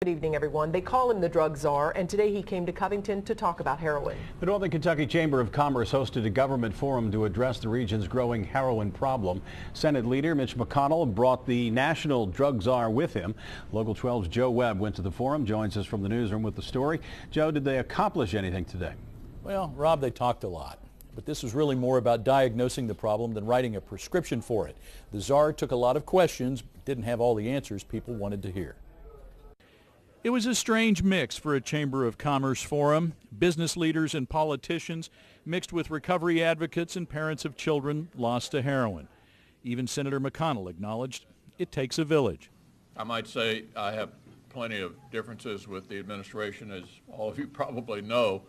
Good evening, everyone. They call him the drug czar, and today he came to Covington to talk about heroin. The Northern Kentucky Chamber of Commerce hosted a government forum to address the region's growing heroin problem. Senate Leader Mitch McConnell brought the national drug czar with him. Local 12's Joe Webb went to the forum, joins us from the newsroom with the story. Joe, did they accomplish anything today? Well, Rob, they talked a lot. But this was really more about diagnosing the problem than writing a prescription for it. The czar took a lot of questions, didn't have all the answers people wanted to hear. It was a strange mix for a Chamber of Commerce forum. Business leaders and politicians mixed with recovery advocates and parents of children lost to heroin. Even Senator McConnell acknowledged it takes a village. I might say I have plenty of differences with the administration, as all of you probably know,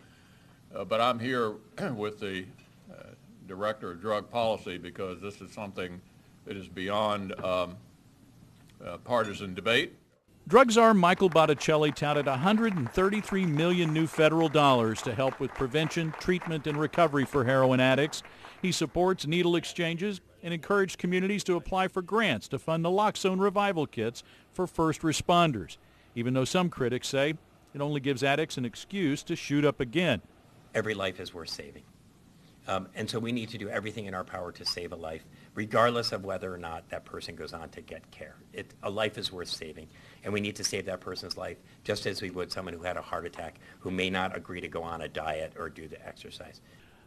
but I'm here with the Director of Drug Policy because this is something that is beyond partisan debate. Drug czar Michael Botticelli touted $133 million new federal dollars to help with prevention, treatment, and recovery for heroin addicts. He supports needle exchanges and encouraged communities to apply for grants to fund naloxone revival kits for first responders, even though some critics say it only gives addicts an excuse to shoot up again. Every life is worth saving. And so we need to do everything in our power to save a life, regardless of whether or not that person goes on to get care. A life is worth saving, and we need to save that person's life just as we would someone who had a heart attack who may not agree to go on a diet or do the exercise.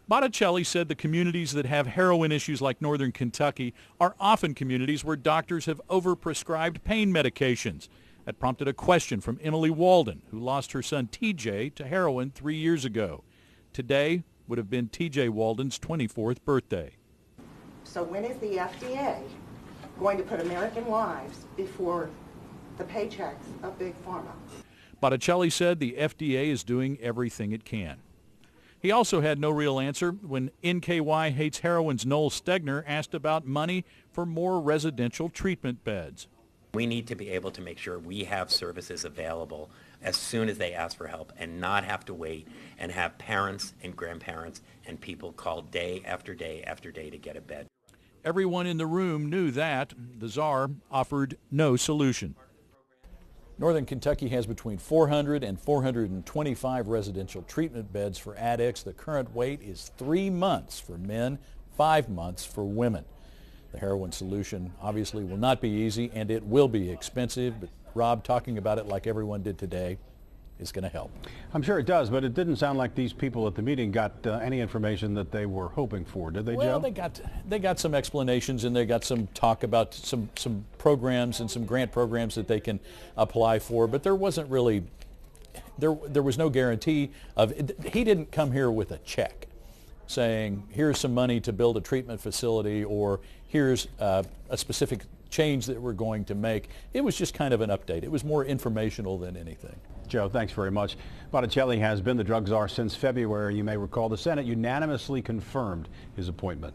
Botticelli said the communities that have heroin issues like Northern Kentucky are often communities where doctors have overprescribed pain medications. That prompted a question from Emily Walden, who lost her son TJ to heroin 3 years ago. Today would have been TJ Walden's 24th birthday. So when is the FDA going to put American lives before the paychecks of Big Pharma? Botticelli said the FDA is doing everything it can. He also had no real answer when NKY Hates Heroin's Noel Stegner asked about money for more residential treatment beds. We need to be able to make sure we have services available as soon as they ask for help and not have to wait and have parents and grandparents and people call day after day after day to get a bed. Everyone in the room knew that. The czar offered no solution. Northern Kentucky has between 400 and 425 residential treatment beds for addicts. The current wait is 3 months for men, 5 months for women. The heroin solution obviously will not be easy, and it will be expensive, but Rob, talking about it like everyone did today is going to help. I'm sure it does, but it didn't sound like these people at the meeting got any information that they were hoping for, did they, Joe? Well, they got some explanations, and they got some talk about some programs and some grant programs that they can apply for, but there wasn't really, there was no guarantee of, he didn't come here with a check saying, here's some money to build a treatment facility, or here's a specific change that we're going to make. It was just kind of an update. It was more informational than anything. Joe, thanks very much. Botticelli has been the drug czar since February. You may recall the Senate unanimously confirmed his appointment.